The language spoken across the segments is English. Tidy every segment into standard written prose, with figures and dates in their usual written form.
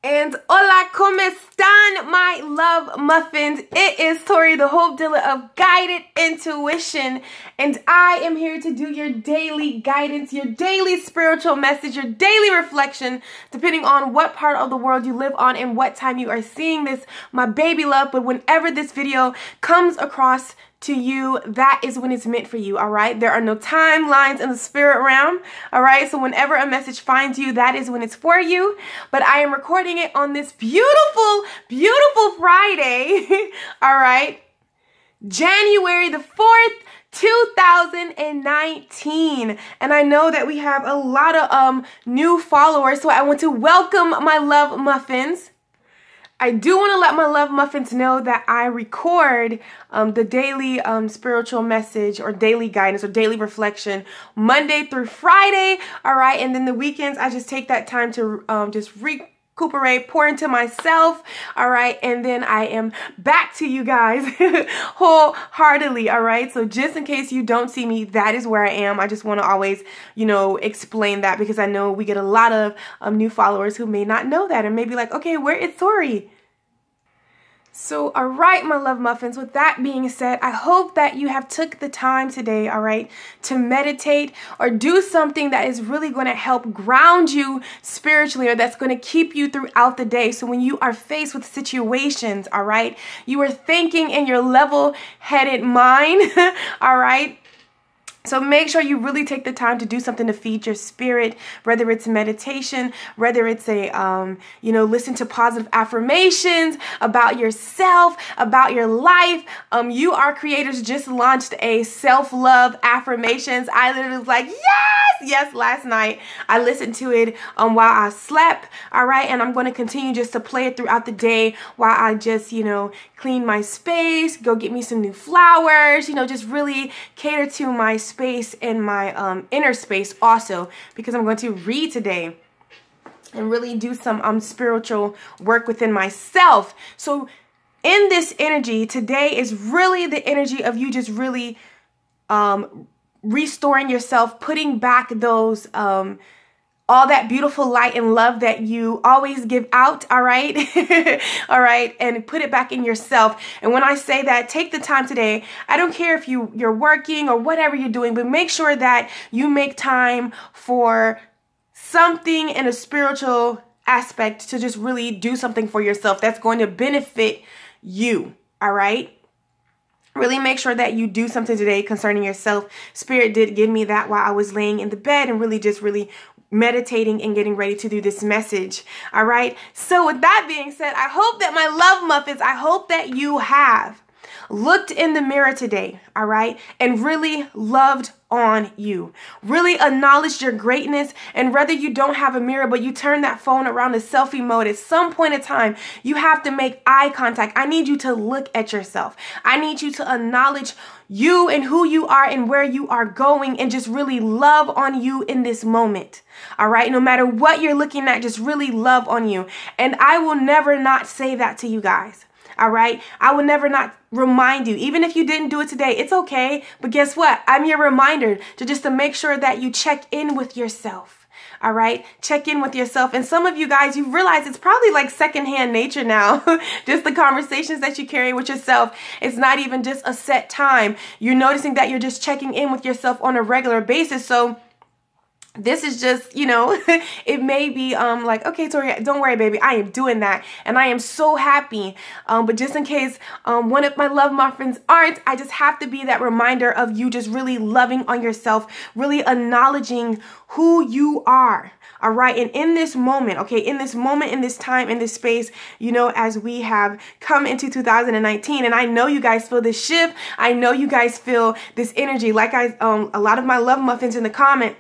And hola, ¿cómo están, my love muffins? It is Tori, the Hope Dealer of Guided Intuition, and I am here to do your daily guidance, your daily spiritual message, your daily reflection, depending on what part of the world you live on and what time you are seeing this, my baby love. But whenever this video comes across to you, that is when it's meant for you, all right? There are no timelines in the spirit realm, all right? So whenever a message finds you, that is when it's for you. But I am recording it on this beautiful, beautiful Friday, all right? January the 4th, 2019. And I know that we have a lot of new followers, so I want to welcome my love muffins. I do want to let my love muffins know that I record the daily spiritual message or daily guidance or daily reflection Monday through Friday, all right? And then the weekends, I just take that time to just recuperate, pour into myself, all right? And then I am back to you guys wholeheartedly, all right? So just in case you don't see me, that is where I am. I just want to always, you know, explain that because I know we get a lot of new followers who may not know that and may be like, okay, where is Tori? So, all right, my love muffins, with that being said, I hope that you have took the time today, all right, to meditate or do something that is really going to help ground you spiritually, or that's going to keep you throughout the day. So when you are faced with situations, all right, you are thinking in your level-headed mind, all right? So make sure you really take the time to do something to feed your spirit, whether it's meditation, whether it's a, you know, listen to positive affirmations about yourself, about your life. You Are Creators just launched a self-love affirmations. I literally was like, yes, last night. I listened to it while I slept, all right? And I'm going to continue just to play it throughout the day while I just, you know, clean my space, go get me some new flowers, you know, just really cater to my space and my inner space also, because I'm going to read today and really do some spiritual work within myself. So in this energy, today is really the energy of you just really restoring yourself, putting back those all that beautiful light and love that you always give out, all right? All right, and put it back in yourself. And when I say that, take the time today. I don't care if you're working or whatever you're doing, but make sure that you make time for something in a spiritual aspect to just really do something for yourself that's going to benefit you, all right? Really make sure that you do something today concerning yourself. Spirit did give me that while I was laying in the bed and really meditating and getting ready to do this message. All right. So with that being said, I hope that my love muffins, I hope that you have looked in the mirror today, all right, and really loved on you, really acknowledged your greatness. And whether you don't have a mirror, but you turn that phone around to selfie mode, at some point in time, you have to make eye contact. I need you to look at yourself. I need you to acknowledge you and who you are and where you are going, and just really love on you in this moment. All right. No matter what you're looking at, just really love on you. And I will never not say that to you guys. All right. I will never not remind you. Even if you didn't do it today, it's okay. But guess what? I'm your reminder to make sure that you check in with yourself. All right. Check in with yourself. And some of you guys, you realize it's probably like secondhand nature now. Just the conversations that you carry with yourself. It's not even just a set time. You're noticing that you're just checking in with yourself on a regular basis. So this is just, you know, it may be like, okay, Tori, don't worry, baby, I am doing that. And I am so happy. But just in case one of my love muffins aren't, I just have to be that reminder of you just really loving on yourself, really acknowledging who you are. All right. And in this moment, okay, in this moment, in this time, in this space, you know, as we have come into 2019, and I know you guys feel this shift. I know you guys feel this energy. Like a lot of my love muffins in the comment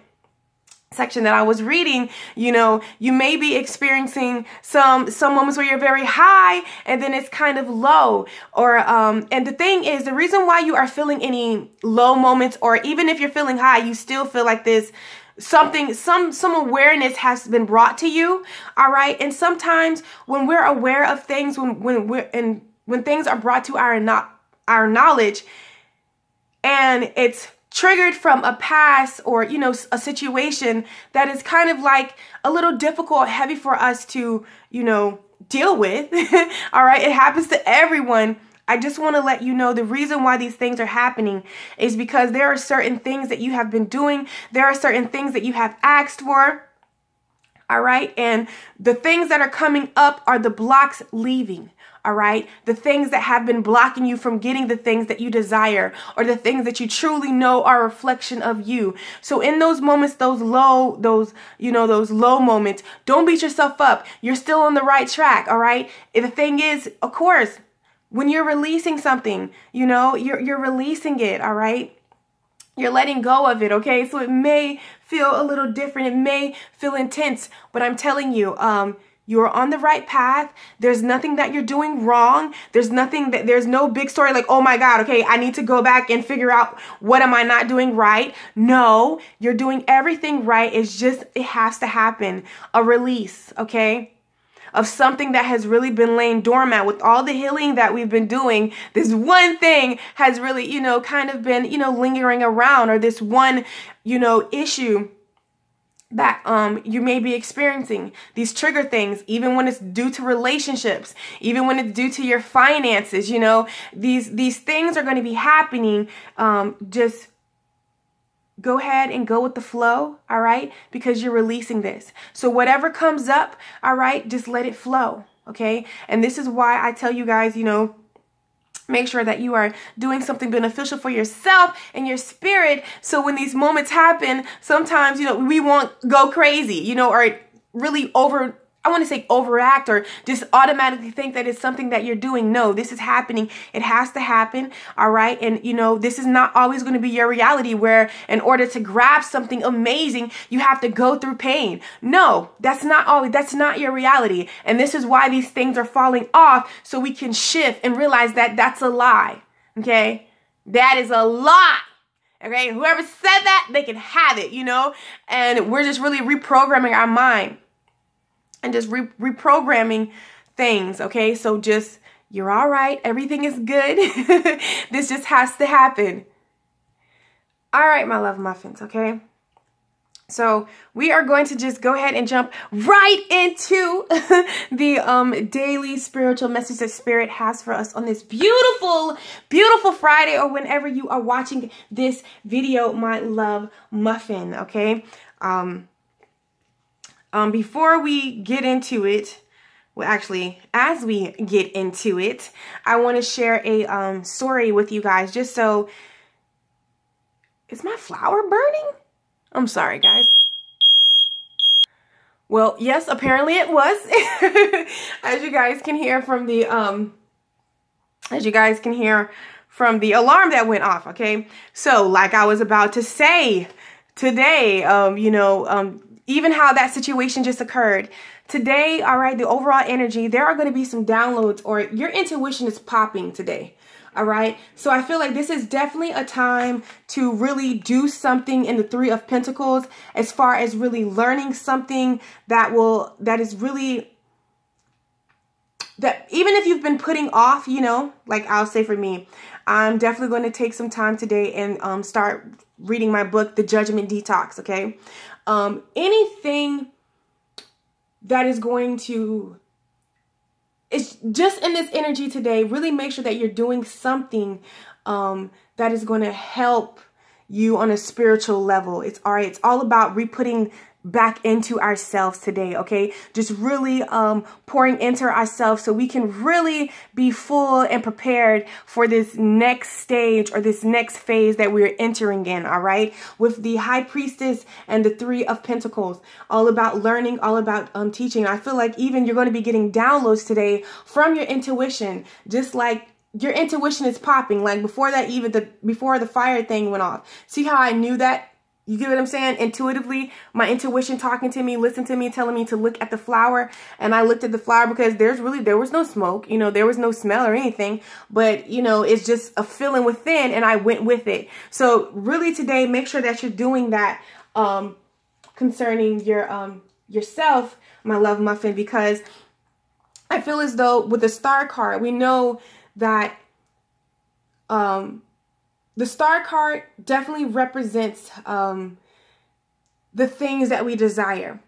section that I was reading, you know, you may be experiencing some moments where you're very high and then it's kind of low, or and the thing is, the reason why you are feeling any low moments, or even if you're feeling high, you still feel like this something, some awareness has been brought to you. All right. And sometimes when we're aware of things, when things are brought to our knowledge, and it's triggered from a past or, you know, a situation that is kind of like a little difficult, heavy for us to, you know, deal with. All right. It happens to everyone. I just want to let you know the reason why these things are happening is because there are certain things that you have been doing. There are certain things that you have asked for. All right. And the things that are coming up are the blocks leaving. All right. The things that have been blocking you from getting the things that you desire or the things that you truly know are a reflection of you. So in those moments, those low moments, don't beat yourself up. You're still on the right track. All right. And the thing is, of course, when you're releasing something, you know, you're releasing it. All right. You're letting go of it, okay? So it may feel a little different. It may feel intense, but I'm telling you, you're on the right path. There's nothing that you're doing wrong. There's no big story like, oh my God, okay, I need to go back and figure out what am I not doing right? No, you're doing everything right. It's just, it has to happen. A release, okay? Of something that has really been laying dormant. With all the healing that we've been doing, this one thing has really, you know, kind of been, you know, lingering around, or this one, you know, issue that you may be experiencing. These trigger things, even when it's due to relationships, even when it's due to your finances, you know, these things are going to be happening. Just go ahead and go with the flow, all right? Because you're releasing this. So whatever comes up, all right, just let it flow, okay? And this is why I tell you guys, you know, make sure that you are doing something beneficial for yourself and your spirit. So when these moments happen, sometimes, you know, we won't go crazy, you know, or really overact or just automatically think that it's something that you're doing. No, this is happening. It has to happen. All right. And, you know, this is not always going to be your reality where in order to grab something amazing, you have to go through pain. No, that's not your reality. And this is why these things are falling off, so we can shift and realize that that's a lie. Okay. That is a lie. Okay. Whoever said that, they can have it, you know, and we're just really reprogramming our mind. And just reprogramming things, okay? So just, you're all right. Everything is good. This just has to happen. All right, my love muffins, okay? So we are going to just go ahead and jump right into the daily spiritual message that Spirit has for us on this beautiful, beautiful Friday, or whenever you are watching this video, my love muffin, okay? Before we get into it, well, actually, as we get into it, I want to share a story with you guys. Just so, is my flower burning? I'm sorry, guys. Well, yes, apparently it was. As you guys can hear from the alarm that went off. Okay, so like I was about to say today, even how that situation just occurred. Today, all right, the overall energy, there are going to be some downloads, or your intuition is popping today. All right. So I feel like this is definitely a time to really do something in the Three of Pentacles, as far as really learning something that even if you've been putting off, you know, like I'll say for me, I'm definitely going to take some time today and start reading my book, The Judgment Detox. Okay. Anything that is going to, it's just in this energy today, really make sure that you're doing something that is going to help you on a spiritual level. It's all right. It's all about re-putting back into ourselves today, okay? Just really pouring into ourselves so we can really be full and prepared for this next stage or this next phase that we're entering in, all right? With the High Priestess and the Three of Pentacles, all about learning, all about teaching. I feel like even you're going to be getting downloads today from your intuition, just like your intuition is popping. Like before that, before the fire thing went off. See how I knew that? You get what I'm saying? Intuitively, my intuition talking to me, listening to me, telling me to look at the flower. And I looked at the flower because there was no smoke, you know, there was no smell or anything. But, you know, it's just a feeling within, and I went with it. So really today, make sure that you're doing that concerning your yourself, my love muffin, because I feel as though with the Star card, we know that the star card definitely represents the things that we desire.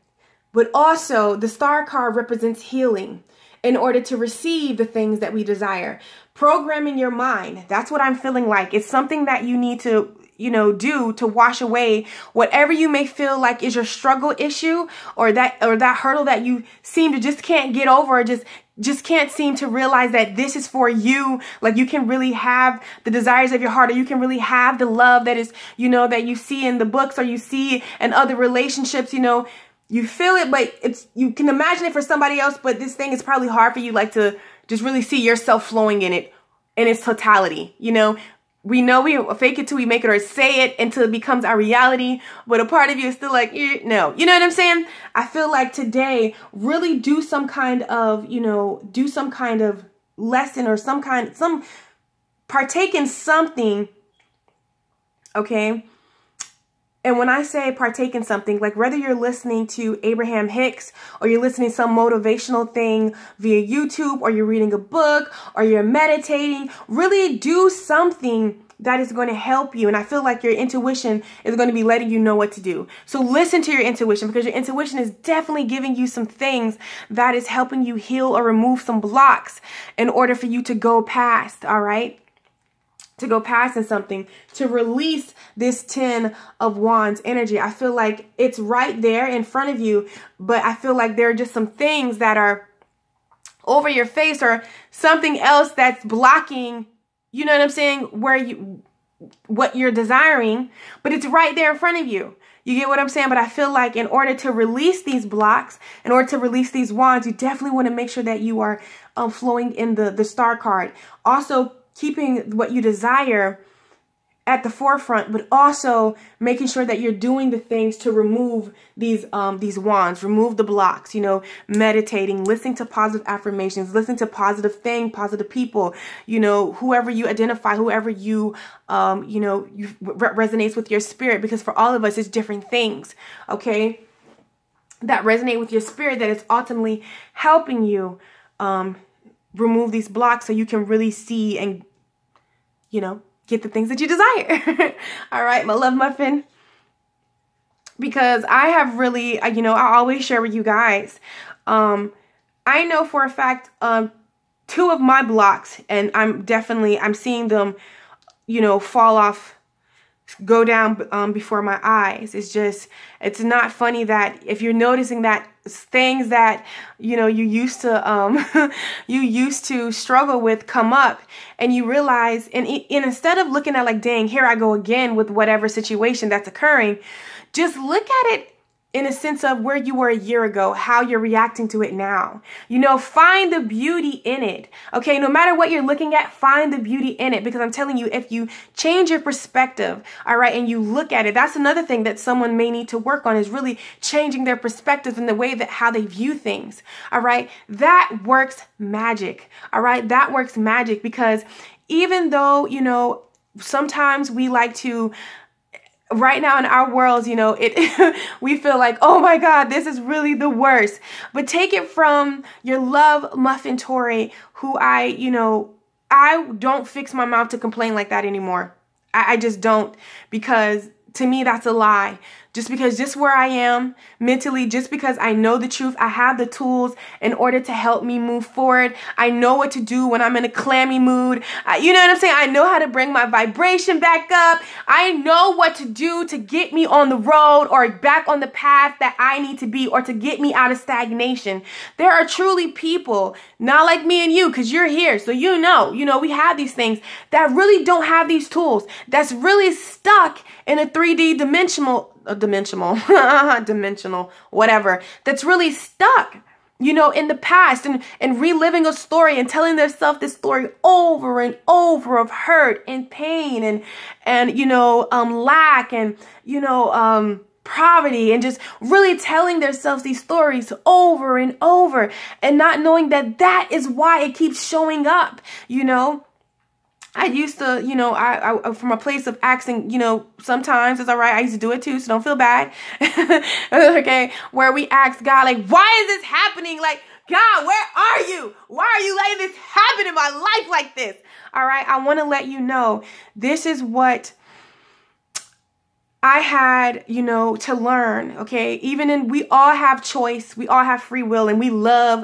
But also, the star card represents healing in order to receive the things that we desire. Programming your mind. That's what I'm feeling like. It's something that you need to, do to wash away whatever you may feel like is your struggle issue, or that hurdle that you seem to just can't get over, or just can't seem to realize that this is for you. Like, you can really have the desires of your heart, or you can really have the love that is, that you see in the books, or you see in other relationships, you feel it, but you can imagine it for somebody else, but this thing is probably hard for you, like, to just really see yourself flowing in it, in its totality. We know we fake it till we make it, or say it until it becomes our reality, but a part of you is still like, no. You know what I'm saying? I feel like today, really do some kind of, lesson, or partake in something, okay? And when I say partake in something, like whether you're listening to Abraham Hicks, or you're listening to some motivational thing via YouTube, or you're reading a book, or you're meditating, really do something that is going to help you. And I feel like your intuition is going to be letting you know what to do. So listen to your intuition, because your intuition is definitely giving you some things that is helping you heal or remove some blocks in order for you to go past, all right? To go past in something, to release this 10 of Wands energy. I feel like it's right there in front of you, but I feel like there are just some things that are over your face, or something else that's blocking, you know what I'm saying, what you're desiring, but it's right there in front of you. You get what I'm saying? But I feel like in order to release these blocks, in order to release these wands, you definitely want to make sure that you are flowing in the star card. Also, keeping what you desire at the forefront, but also making sure that you're doing the things to remove these wands, remove the blocks, meditating, listening to positive affirmations, listening to positive people, whoever you identify, whoever you resonates with your spirit, because for all of us, it's different things, okay, that resonate with your spirit, that is ultimately helping you remove these blocks so you can really see and, get the things that you desire. All right, my love muffin. Because I have really, I always share with you guys. I know for a fact, 2 of my blocks, and I'm seeing them, fall off, go down before my eyes. It's not funny that if you're noticing that things that, you used to, you used to struggle with come up, and you realize, and instead of looking at like, dang, here I go again with whatever situation that's occurring, just look at it in a sense of where you were a year ago, how you're reacting to it now. Find the beauty in it. Okay, no matter what you're looking at, find the beauty in it, because I'm telling you, if you change your perspective, all right, and you look at it, that's another thing that someone may need to work on, is really changing their perspective and the way that how they view things. All right, that works magic. All right, that works magic, because even though, sometimes we like to, right now in our worlds, we feel like, oh my God, this is really the worst. But take it from your love muffin Tori, who I don't fix my mouth to complain like that anymore. I just don't, because to me, that's a lie. Just where I am mentally, just because I know the truth, I have the tools in order to help me move forward. I know what to do when I'm in a clammy mood. You know what I'm saying? I know how to bring my vibration back up. I know what to do to get me on the road, or back on the path that I need to be, or to get me out of stagnation. There are truly people, not like me and you, because you're here. So we have these things that really don't have these tools, that's really stuck in a 3D dimensional, whatever, that's really stuck, in the past, and reliving a story and telling themselves this story over and over of hurt and pain and lack and, poverty, and just really telling themselves these stories over and over, and not knowing that is why it keeps showing up, I used to, I from a place of asking, sometimes it's all right. I used to do it too, so don't feel bad. Okay, where we ask God, like, why is this happening? Like, God, where are you? Why are you letting this happen in my life like this? All right. I want to let you know this is what I had, you know, to learn, okay? Even in, we all have choice. We all have free will, and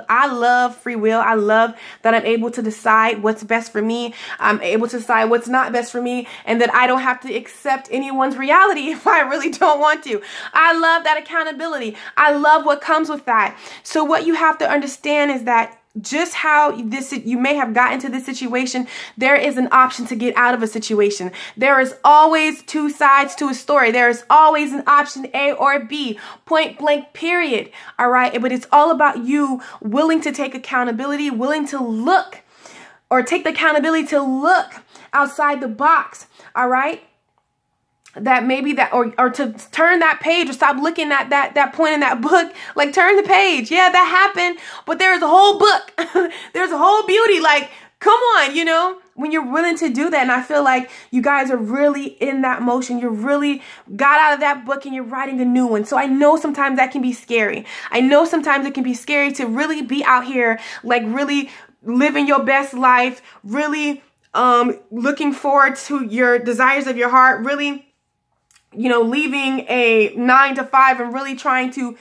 I love free will. I love that I'm able to decide what's best for me. I'm able to decide what's not best for me, and that I don't have to accept anyone's reality if I really don't want to. I love that accountability. I love what comes with that. So what you have to understand is that just how you may have gotten to this situation, there is an option to get out of a situation. There is always two sides to a story. There is always an option A or B, point blank, period. All right. But it's all about you willing to take accountability, willing to look or take the accountability to look outside the box. All right. That maybe that, or to turn that page or stop looking at that point in that book, like turn the page. Yeah, that happened, but there's a whole book. There's a whole beauty. Like, come on, you know, when you're willing to do that. And I feel like you guys are really in that motion. You really got out of that book and you're writing a new one. So I know sometimes that can be scary. I know sometimes it can be scary to really be out here, like really living your best life, really looking forward to your desires of your heart, really, you know, leaving a 9 to 5 and really trying to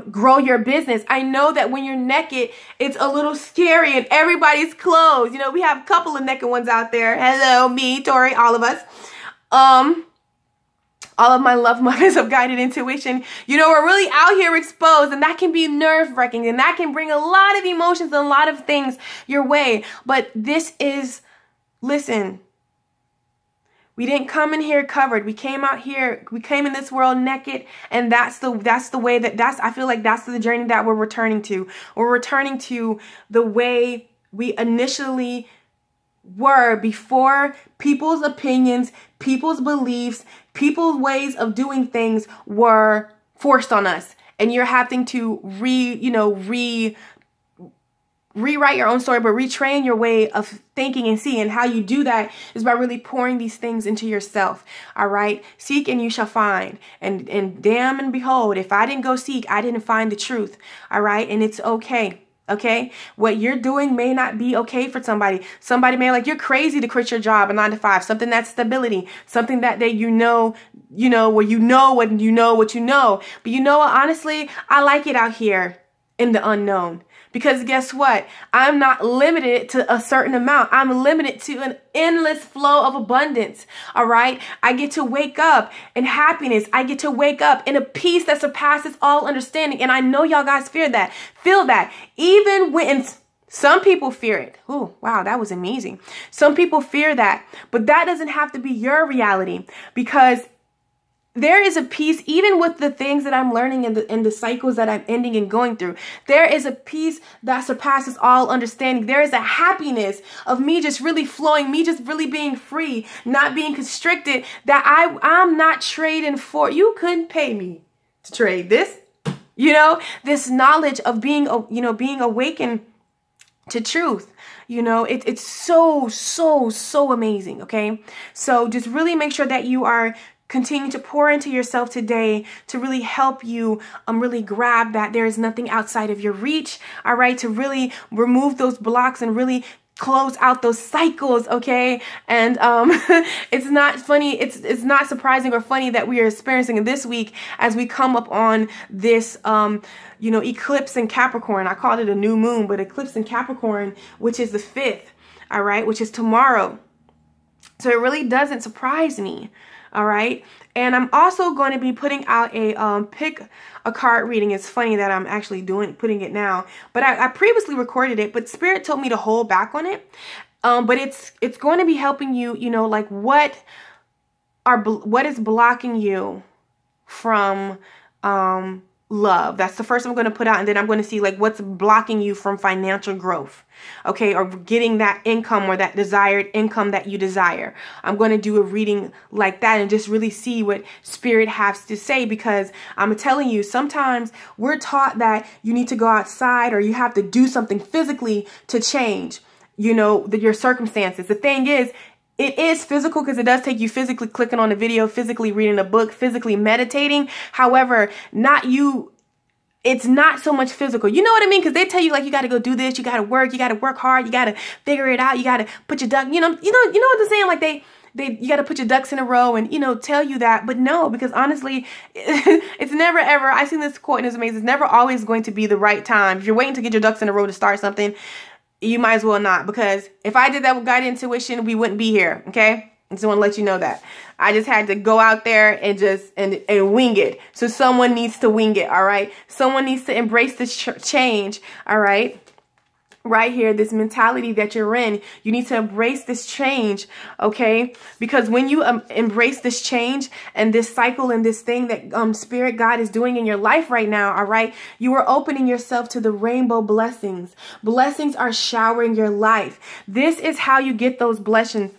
grow your business. I know that when you're naked, it's a little scary and everybody's clothes. You know, we have a couple of naked ones out there. Hello, me, Tori, all of us. All of my love muffins of guided intuition. You know, we're really out here exposed, and that can be nerve-wracking, and that can bring a lot of emotions and a lot of things your way. But this is, listen, we didn't come in here covered. We came out here, we came in this world naked, and that's the way I feel like that's the journey that we're returning to. We're returning to the way we initially were before people's opinions, people's beliefs, people's ways of doing things were forced on us. And you're having to rewrite your own story, but retrain your way of thinking and seeing. How you do that is by really pouring these things into yourself. All right. Seek and you shall find. And damn and behold, if I didn't go seek, I didn't find the truth. All right. And it's okay. Okay. What you're doing may not be okay for somebody. Somebody may like, you're crazy to quit your job a 9 to 5, something that's stability, something that where you know what you know. But you know what, honestly, I like it out here in the unknown. Because guess what? I'm not limited to a certain amount. I'm limited to an endless flow of abundance. All right. I get to wake up in happiness. I get to wake up in a peace that surpasses all understanding. And I know y'all guys feel that. Even when some people fear it. Oh, wow. That was amazing. Some people fear that, but that doesn't have to be your reality, because there is a peace, even with the things that I'm learning and the cycles that I'm ending and going through. There is a peace that surpasses all understanding. There is a happiness of me just really flowing, me just really being free, not being constricted, that I'm not trading for. You couldn't pay me to trade this. You know, this knowledge of being awakened to truth. You know, it's so amazing. Okay. So just really make sure that you are continue to pour into yourself today to really help you really grab that there is nothing outside of your reach. All right. To really remove those blocks and really close out those cycles. Okay. And it's not funny. It's not surprising or funny that we are experiencing it this week as we come up on this eclipse in Capricorn. I called it a new moon, but eclipse in Capricorn, which is the 5th. All right. Which is tomorrow. So it really doesn't surprise me. All right. And I'm also going to be putting out a pick a card reading. It's funny that I'm actually putting it now, but I previously recorded it, but Spirit told me to hold back on it. But it's going to be helping you, like what is blocking you from love. That's the first I'm going to put out. And then I'm going to see like what's blocking you from financial growth. Okay. Or getting that income or that desired income that you desire. I'm going to do a reading like that and just really see what Spirit has to say, because I'm telling you, sometimes we're taught that you need to go outside or you have to do something physically to change, your circumstances. The thing is, it is physical because it does take you physically clicking on a video, physically reading a book, physically meditating. However, not you it's not so much physical. You know what I mean? Because they tell you, like, you got to go do this, you got to work hard, you got to figure it out, you got to put your duck, you know what I'm saying? Like you got to put your ducks in a row and, tell you that. But no, because honestly, it's never ever, I've seen this quote and it's amazing. It's never always going to be the right time. If you're waiting to get your ducks in a row to start something, you might as well not. Because if I did that with guided intuition, we wouldn't be here. Okay. I just want to let you know that. I just had to go out there and just and wing it. So someone needs to wing it. All right. Someone needs to embrace this change. All right. Right here, this mentality that you're in, you need to embrace this change, okay? Because when you embrace this change and this cycle and this thing that Spirit God is doing in your life right now, all right, you are opening yourself to the rainbow blessings. Blessings are showering your life. This is how you get those blessings.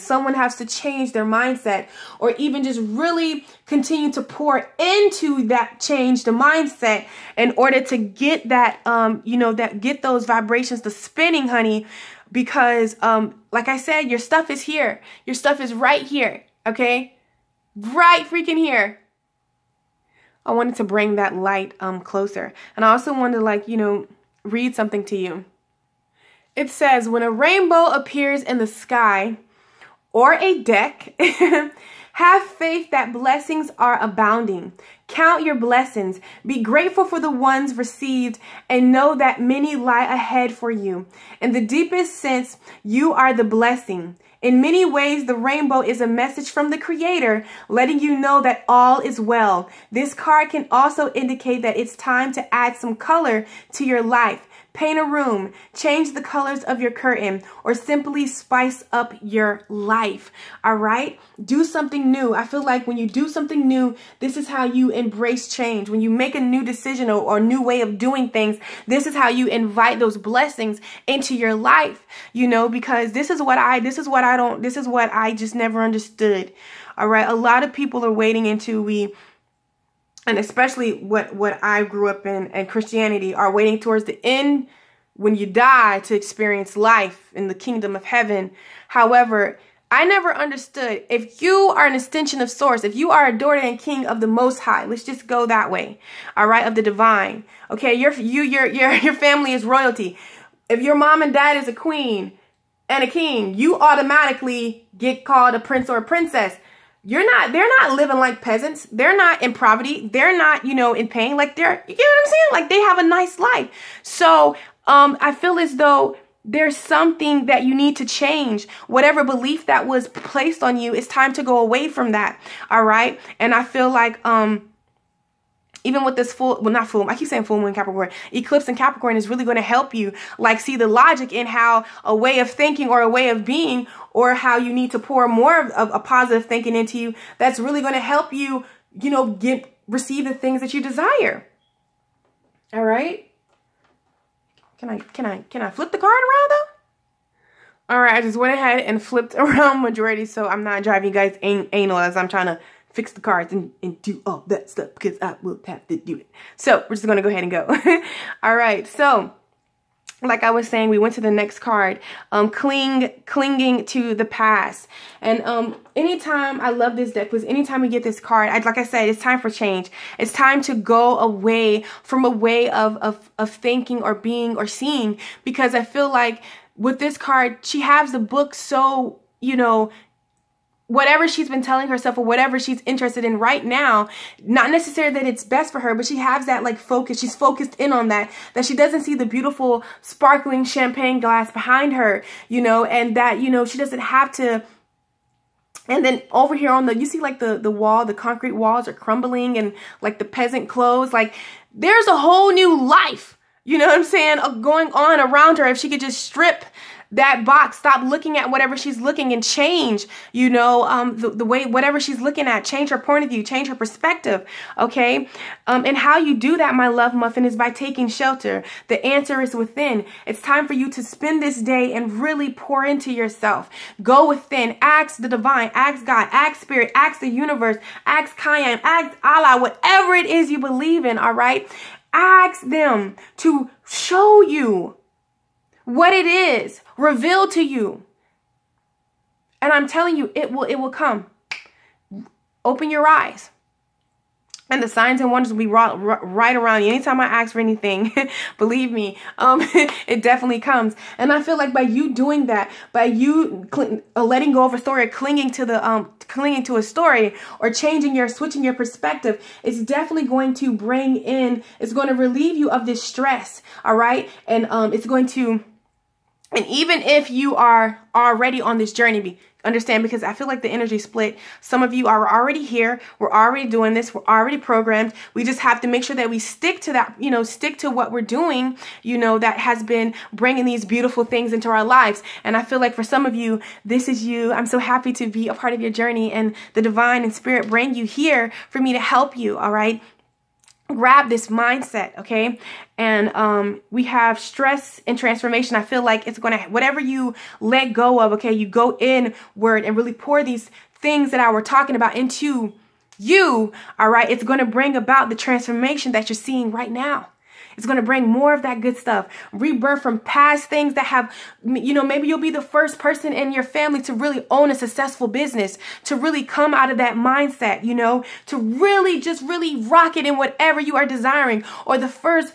Someone has to change their mindset, or even just really continue to pour into that change, the mindset, in order to get that, get those vibrations to spinning, honey. Because, like I said, your stuff is here. Your stuff is right here. Okay. Right freaking here. I wanted to bring that light, closer. And I also wanted to, read something to you. It says, when a rainbow appears in the sky or a deck, have faith that blessings are abounding. Count your blessings. Be grateful for the ones received and know that many lie ahead for you. In the deepest sense, you are the blessing. In many ways, the rainbow is a message from the Creator, letting you know that all is well. This card can also indicate that it's time to add some color to your life. Paint a room, change the colors of your curtain, or simply spice up your life. All right? Do something new. I feel like when you do something new, this is how you embrace change. When you make a new decision or new way of doing things, this is how you invite those blessings into your life, because this is what I just never understood. All right? A lot of people are waiting until and especially what I grew up in and Christianity are waiting towards the end when you die to experience life in the kingdom of heaven. However, I never understood, if you are an extension of Source, if you are a daughter and king of the Most High, let's just go that way, all right, of the divine. Okay, your family is royalty. If your mom and dad is a queen and a king, you automatically get called a prince or a princess. They're not living like peasants. They're not in poverty. They're not, in pain. Like you know what I'm saying? Like they have a nice life. So, I feel as though there's something that you need to change. Whatever belief that was placed on you, it's time to go away from that. All right. And I feel like, even with this I keep saying full moon Capricorn, eclipse in Capricorn is really going to help you see the logic in how a way of thinking or a way of being, or how you need to pour more of a positive thinking into you. That's really going to help you, receive the things that you desire. All right. Can I flip the card around though? All right. I just went ahead and flipped around majority. So I'm not driving you guys anal as I'm trying to fix the cards and do all that stuff, because I will have to do it. So we're just going to go ahead and go. All right. So like I was saying, we went to the next card, clinging to the past. And anytime, I love this deck, because anytime we get this card, like I said, it's time for change. It's time to go away from a way of thinking or being or seeing, because I feel like with this card, she has the book so, whatever she's been telling herself or whatever she's interested in right now, not necessarily that it's best for her, but she has that focus. She's focused in on that she doesn't see the beautiful sparkling champagne glass behind her, and that, she doesn't have to. And then over here on you see the wall, the concrete walls are crumbling, and the peasant clothes, there's a whole new life, you know what I'm saying, going on around her if she could just strip that box, stop looking at whatever she's looking and change, the way, whatever she's looking at, change her point of view, change her perspective. Okay. And how you do that, my love muffin, is by taking shelter. The answer is within. It's time for you to spend this day and really pour into yourself. Go within, ask the divine, ask God, ask spirit, ask the universe, ask Kayan, ask Allah, whatever it is you believe in. All right. Ask them to show you what it is, reveal to you. And I'm telling you, it will come. Open your eyes. And the signs and wonders will be right around you. Anytime I ask for anything, believe me, it definitely comes. And I feel like by you doing that, by you letting go of a story, or clinging to a story, or switching your perspective, it's definitely going to it's going to relieve you of this stress. All right. And it's going to, and even if you are already on this journey, understand, because I feel like the energy split. Some of you are already here. We're already doing this. We're already programmed. We just have to make sure that we stick to that, stick to what we're doing, that has been bringing these beautiful things into our lives. And I feel like for some of you, this is you. I'm so happy to be a part of your journey, and the divine and spirit bring you here for me to help you. All right. Grab this mindset, okay? And we have stress and transformation. I feel like it's going to, whatever you let go of, okay, you go inward and really pour these things that I were talking about into you, all right? It's going to bring about the transformation that you're seeing right now. It's going to bring more of that good stuff. Rebirth from past things that have, maybe you'll be the first person in your family to really own a successful business, to really come out of that mindset, to really rock it in whatever you are desiring, or the first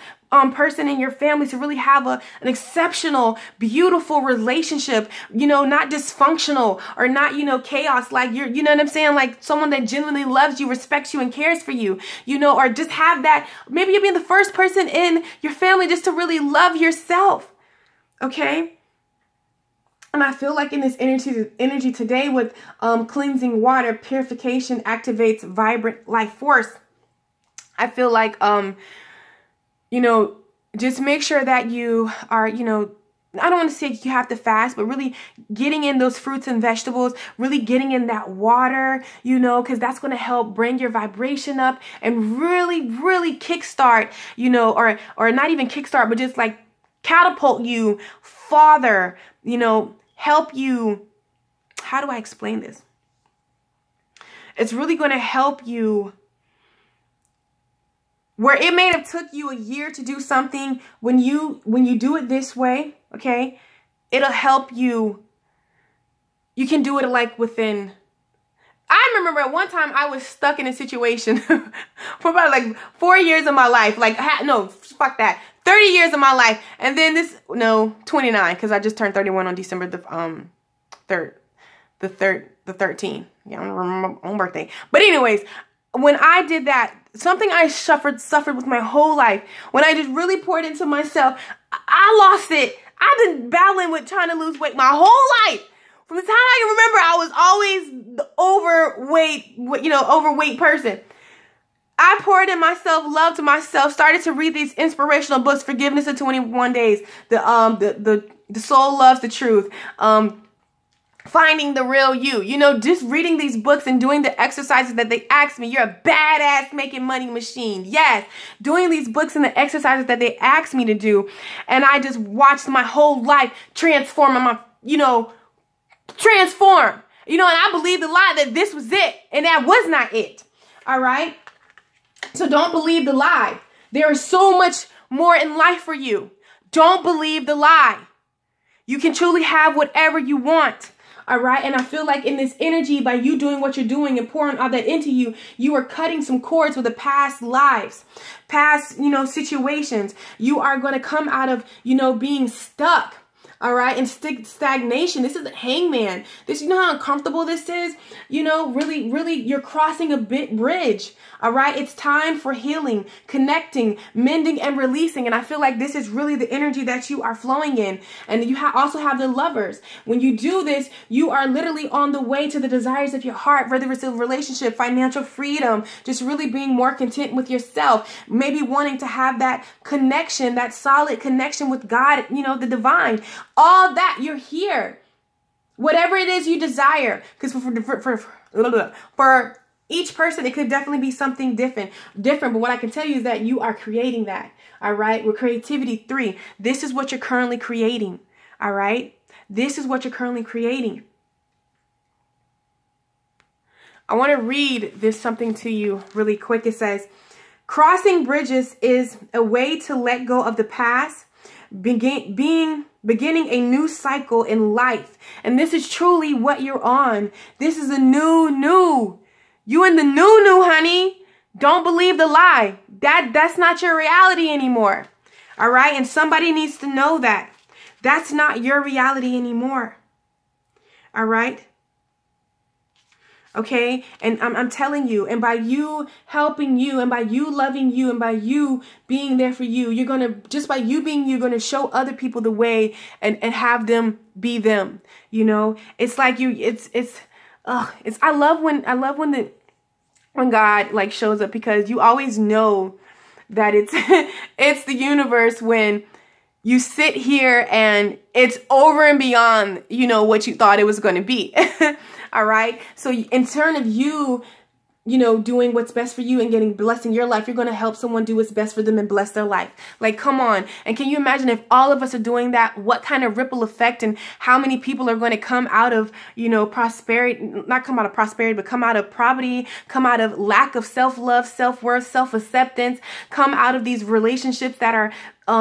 person in your family to really have an exceptional, beautiful relationship, not dysfunctional or not, chaos, like you know what I'm saying? Like someone that genuinely loves you, respects you, and cares for you, or just have that. Maybe you'll be the first person in your family just to really love yourself. Okay. And I feel like in this energy today with cleansing water, purification activates vibrant life force. I feel like, just make sure that you are, I don't want to say you have to fast, but really getting in those fruits and vegetables, really getting in that water, because that's going to help bring your vibration up and really, really kickstart, or not even kickstart, but just like catapult you farther, help you. How do I explain this? It's really going to help you. Where it may have took you a year to do something, when you do it this way, okay, it'll help you. You can do it like within. I remember at one time I was stuck in a situation for about like 4 years of my life. Like, no, fuck that. 30 years of my life. And then 29, because I just turned 31 on December the 13th. Yeah, I don't remember my own birthday. But anyways, when I did that, something I suffered with my whole life, when I just really poured into myself, I lost it. I've been battling with trying to lose weight my whole life. From the time I can remember, I was always the overweight person. I poured in myself, love to myself, started to read these inspirational books, Forgiveness in 21 Days, the Soul Loves the Truth, Finding the Real You, just reading these books and doing the exercises that they asked me. You're a badass making money machine. Yes. Doing these books and the exercises that they asked me to do. And I just watched my whole life transform transform, and I believed the lie that this was it. And that was not it. All right. So don't believe the lie. There is so much more in life for you. Don't believe the lie. You can truly have whatever you want. All right. And I feel like in this energy, by you doing what you're doing and pouring all that into you, you are cutting some cords with the past lives, past, situations. You are going to come out of, being stuck. All right. And stagnation. This is the hangman. This, how uncomfortable this is? Really, you're crossing a big bridge. All right. It's time for healing, connecting, mending, and releasing. And I feel like this is really the energy that you are flowing in. And you also have the Lovers. When you do this, you are literally on the way to the desires of your heart, whether it's a relationship, financial freedom, just really being more content with yourself, maybe wanting to have that connection, that solid connection with God, the divine. All that, you're here. Whatever it is you desire, because for each person, it could definitely be something different. But what I can tell you is that you are creating that. All right. With creativity 3, this is what you're currently creating. All right. This is what you're currently creating. I want to read something to you really quick. It says, crossing bridges is a way to let go of the past, beginning a new cycle in life. And this is truly what you're on. This is a new. You in the new, honey. Don't believe the lie. That's not your reality anymore. All right? And somebody needs to know that. That's not your reality anymore. All right? Okay? And I'm telling you, and by you helping you, and by you loving you, and by you being there for you, you're going to, just by you being you, you're going to show other people the way and have them be them. You know? It's like I love when God like shows up, because you always know that it's it's the universe when you sit here and it's over and beyond, you know, what you thought it was going to be. All right. So in turn of you, you know, doing what's best for you and getting blessed in your life, you're going to help someone do what's best for them and bless their life. Like, come on. And can you imagine if all of us are doing that, what kind of ripple effect and how many people are going to come out of, you know, prosperity, not come out of prosperity, but come out of poverty, come out of lack of self-love, self-worth, self-acceptance, come out of these relationships that are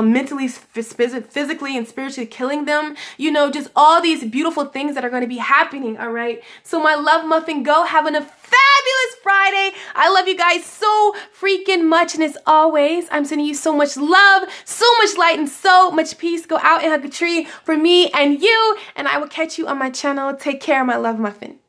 mentally, physically, and spiritually killing them. You know, just all these beautiful things that are going to be happening. All right. So my love muffin, go having a fabulous Friday. I love you guys so freaking much. And as always, I'm sending you so much love, so much light, and so much peace. Go out and hug a tree for me and you. And I will catch you on my channel. Take care, my love muffin.